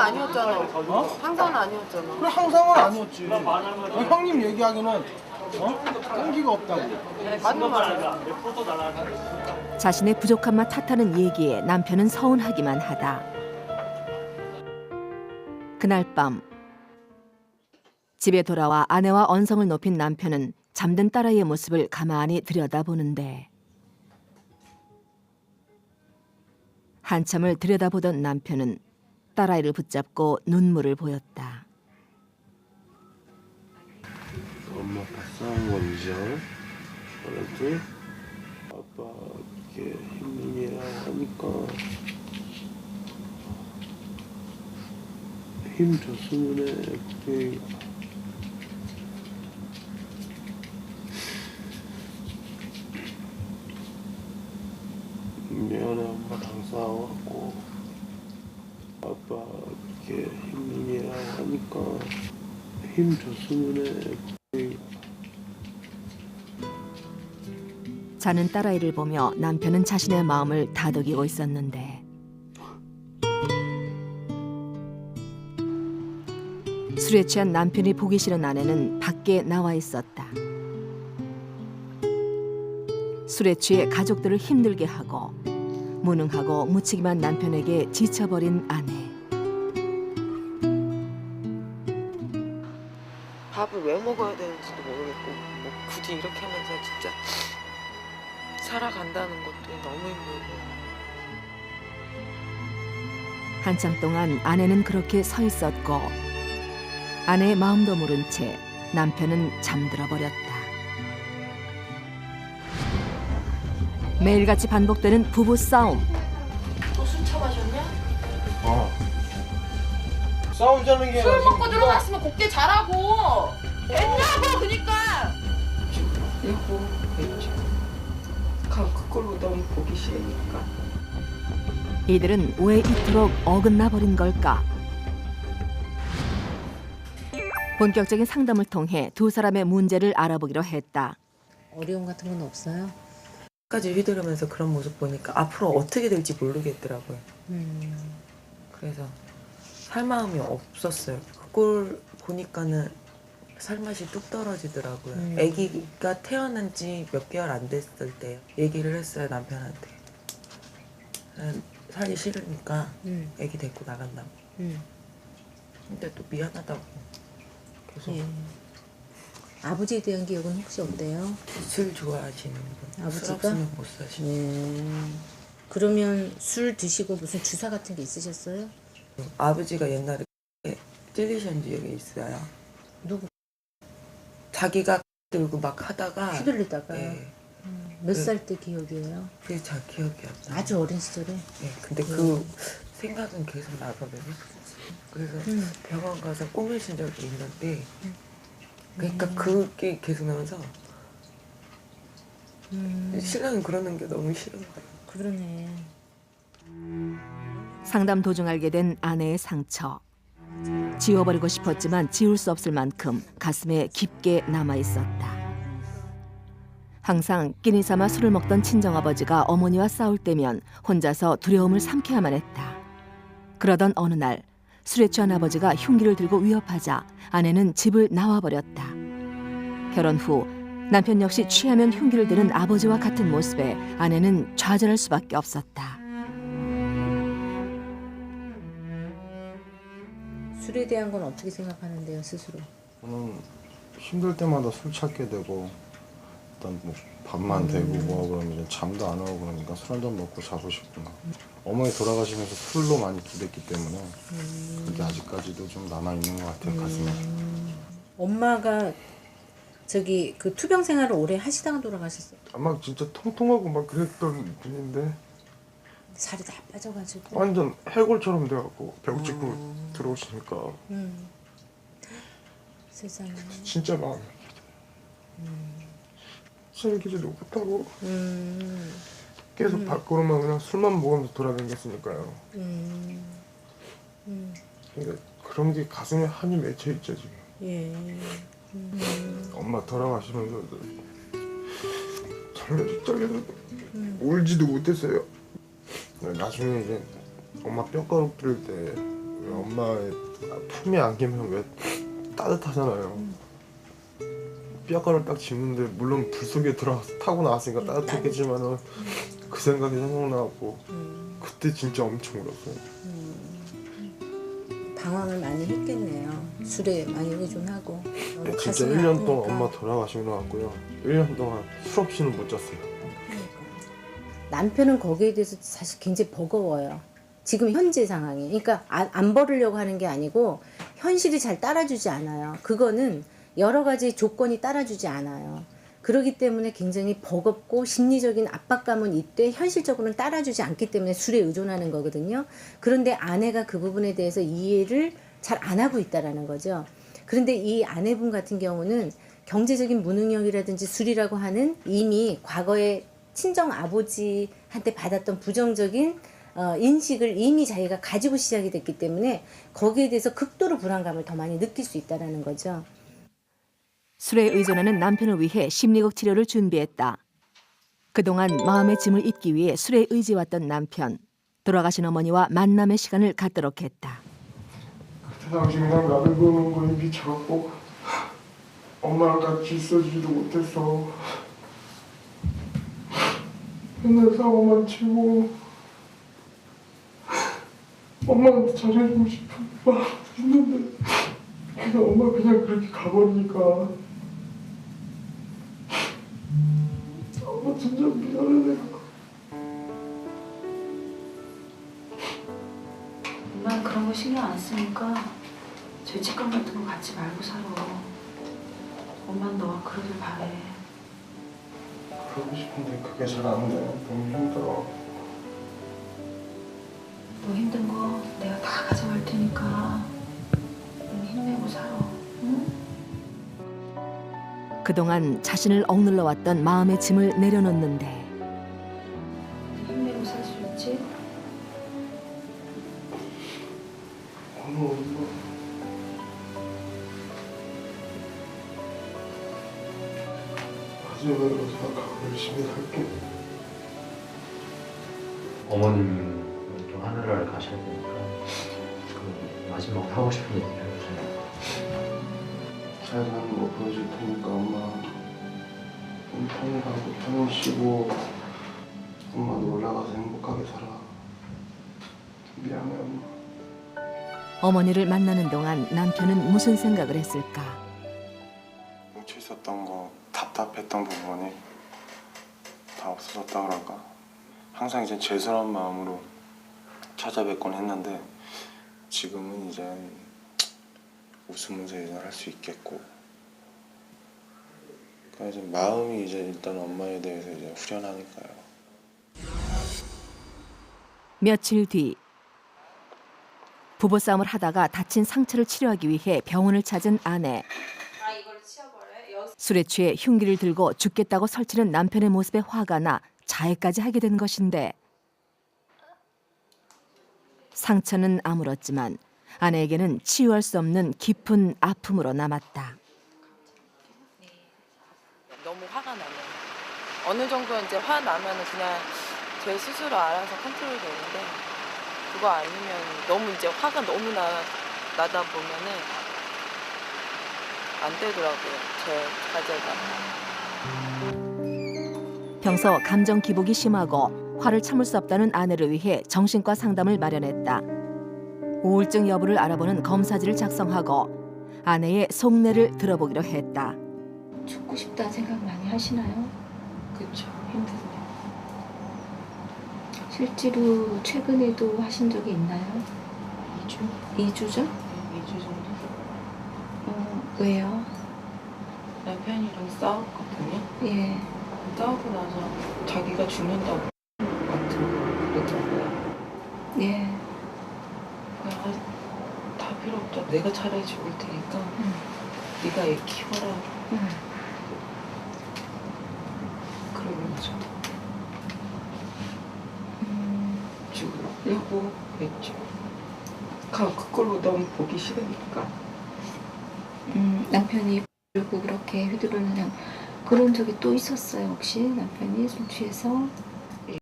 아니었잖아. 어? 항상은 아니었잖아. 그래 항상은 아니었지. 형님 얘기하기는 끈기가 없다고. 맞는 말이야. 자신의 부족함만 탓하는 얘기에 남편은 서운하기만 하다. 그날 밤 집에 돌아와 아내와 언성을 높인 남편은 잠든 딸아이의 모습을 가만히 들여다보는데 한참을 들여다보던 남편은 딸아이를 붙잡고 눈물을 보였다. 엄마 아빠 싸운 건지요? 그래도 아빠 이렇게 힘들게 하니까 힘 줬으면 해. 미안해 엄마랑 싸워갖고 아빠 이렇게 힘들게 하니까 힘 줬으면 해. 자는 딸아이를 보며 남편은 자신의 마음을 다독이고 있었는데 술에 취한 남편이 보기 싫은 아내는 밖에 나와 있었다. 술에 취해 가족들을 힘들게 하고 무능하고 무책임한 남편에게 지쳐버린 아내. 밥을 왜 먹어야 되는지도 모르겠고 뭐 굳이 이렇게 하면서 진짜 살아간다는 것도 너무 힘들고. 한참 동안 아내는 그렇게 서 있었고 아내의 마음도 모른 채 남편은 잠들어 버렸다. 매일같이 반복되는 부부 싸움. 또 술 처마셨냐? 싸우자는 게 술 아니라 먹고 들어갔으면 곱게 자라고. 됐냐고 그니까. 있고 있죠. 그걸로 너무 보기 싫으니까. 이들은 왜 이토록 어긋나 버린 걸까? 본격적인 상담을 통해 두 사람의 문제를 알아보기로 했다. 어려움 같은 건 없어요? 까지 휘두르면서 그런 모습 보니까 앞으로 어떻게 될지 모르겠더라고요. 그래서 살 마음이 없었어요. 그걸 보니까는 살 맛이 뚝 떨어지더라고요. 아기가 태어난 지 몇 개월 안 됐을 때 얘기를 했어요, 남편한테. 난 살기 싫으니까 아기 데리고 나간다고. 근데 또 미안하다고 계속. 예. 아버지에 대한 기억은 혹시 어때요? 술 좋아하시는 분. 아버지가? 술 없으면 못 사시는. 그러면 술 드시고 무슨 주사 같은 게 있으셨어요? 아버지가 옛날에 찔리신 적이 있어요. 누구? 자기가 들고 막 하다가 휘둘리다가 예, 몇 살 때 기억이에요? 그게 잘 기억이 안 나요. 아주 어린 시절에? 예, 근데 그 생각은 계속 나거든요. 그래서 병원 가서 꼬매신 적이 있는데 그러니까 그게 계속 나면서 신랑은 그러는 게 너무 싫은 거예요. 그러네. 상담 도중 알게 된 아내의 상처. 지워버리고 싶었지만 지울 수 없을 만큼 가슴에 깊게 남아 있었다. 항상 끼니 삼아 술을 먹던 친정아버지가 어머니와 싸울 때면 혼자서 두려움을 삼켜야만 했다. 그러던 어느 날 술에 취한 아버지가 흉기를 들고 위협하자 아내는 집을 나와버렸다. 결혼 후 남편 역시 취하면 흉기를 드는 아버지와 같은 모습에 아내는 좌절할 수밖에 없었다. 술에 대한 건 어떻게 생각하는데요, 스스로? 저는 힘들 때마다 술 찾게 되고 일단 뭐 밥만 대고 뭐 그러면 이제 잠도 안 오고 그러니까 술 한잔 먹고 자고 싶구나. 어머니 돌아가시면서 술로 많이 기댔기 때문에 그게 아직까지도 좀 남아 있는 것 같아요, 가슴에. 엄마가 저기 그 투병 생활을 오래 하시다가 돌아가셨어요. 아마 진짜 통통하고 막 그랬던 분인데 살이 다 빠져가지고. 완전 해골처럼 돼갖고 벽 찍고 들어오시니까 세상에. 진짜 마음이 아프죠. 숨기지도 못하고 계속 밖으로만 그냥 술만 먹으면서 돌아다녔으니까요. 그러니까 그런 게 가슴에 한이 맺혀 있죠 지금. 예. 엄마 돌아가시면서도 정말 입장에서 울지도 못했어요. 나중에 이제 엄마 뼈가루 뿌릴 때 엄마의 품에 안기면 왜 따뜻하잖아요. 뼈가루 딱 짚는데 물론 불 속에 들어가서 타고 나왔으니까 따뜻했겠지만은 그 생각이 생각나고 그때 진짜 엄청 울었어요. 방황을 많이 했겠네요. 술에 많이 의존하고. 너무 네, 진짜 가슴이 1년 아프니까. 동안 엄마 돌아가신 것 같고요. 1년 동안 술 없이는 못 잤어요. 남편은 거기에 대해서 사실 굉장히 버거워요. 지금 현재 상황이. 그러니까 안 버리려고 하는 게 아니고 현실이 잘 따라주지 않아요. 그거는 여러 가지 조건이 따라주지 않아요. 그렇기 때문에 굉장히 버겁고 심리적인 압박감은 이때 현실적으로는 따라주지 않기 때문에 술에 의존하는 거거든요. 그런데 아내가 그 부분에 대해서 이해를 잘 안 하고 있다라는 거죠. 그런데 이 아내분 같은 경우는 경제적인 무능력이라든지 술이라고 하는 이미 과거에 친정 아버지한테 받았던 부정적인 인식을 이미 자기가 가지고 시작이 됐기 때문에 거기에 대해서 극도로 불안감을 더 많이 느낄 수 있다는 거죠. 술에 의존하는 남편을 위해 심리적 치료를 준비했다. 그동안 마음의 짐을 잊기 위해 술에 의지해왔던 남편. 돌아가신 어머니와 만남의 시간을 갖도록 했다. 그때 당시 그냥 나를 보는 거에 미쳐갖고 엄마랑 같이 있어주지도 못했어. 맨날 사고만 치고 엄마한테 잘해주고 싶은 마음 있는데 그냥 엄마 그냥 그렇게 가버리니까 엄마 진짜 미안해. 내가. 엄마는 그런 거 신경 안 쓰니까 죄책감 같은 거 갖지 말고 살아. 엄마는 너가 그러길 바래. 그러고 싶은데 그게 잘 안 돼. 너무 힘들어. 너 힘든 거 내가 다 가져갈 테니까 힘내고 살아. 응? 그동안 자신을 억눌러왔던 마음의 짐을 내려놓는데 힘내고 살 수 있지? 엄마. 마지막으로 생각하고 열심히 살게. 어머님은 또 하늘을 가셔야 되니까 그 마지막 하고 싶은 얘기를 해주세요. 잘 사는 거 보여줄 테니까 엄마 좀 편히 가고 편히 쉬고 엄마도 올라가서 행복하게 살아. 미안해 엄마. 어머니를 만나는 동안 남편은 무슨 생각을 했을까? 뭉쳐 있었던 거 답답했던 부분이 다 없어졌다 그럴까? 항상 이제 죄송한 마음으로 찾아뵙곤 했는데 지금은 이제 웃으면서 일을 할 수 있겠고 그러니까 이제 마음이 이제 일단 엄마에 대해서 이제 후련하니까요. 며칠 뒤 부부싸움을 하다가 다친 상처를 치료하기 위해 병원을 찾은 아내. 술에 취해 흉기를 들고 죽겠다고 설치는 남편의 모습에 화가 나 자해까지 하게 된 것인데 상처는 아물었지만 아내에게는 치유할 수 없는 깊은 아픔으로 남았다. 너무 화가 나요. 어느 정도 이제 화 나면은 그냥 제 스스로 알아서 컨트롤 되는데 그거 아니면 너무 이제 화가 너무 나다 보면은 안 되더라고요. 제 자제가. 평소 감정 기복이 심하고 화를 참을 수 없다는 아내를 위해 정신과 상담을 마련했다. 우울증 여부를 알아보는 검사지를 작성하고 아내의 속내를 들어보기로 했다. 죽고 싶다는 생각 많이 하시나요? 그쵸. 힘드네요. 실제로 최근에도 하신 적이 있나요? 2주? 2주죠? 네, 2주 정도. 왜요? 남편이랑 싸웠거든요. 예. 싸우고 나서 자기가 죽는다고 그러더라고요. 예. 그냥 다 필요 없다. 내가 차라리 죽을 테니까 네가 애 키워라. 그러면서 죽으려고 했죠. 그걸로 너무 보기 싫으니까. 남편이 그리고 그렇게 휘두르는 그런 적이 또 있었어요 혹시? 남편이 술 취해서?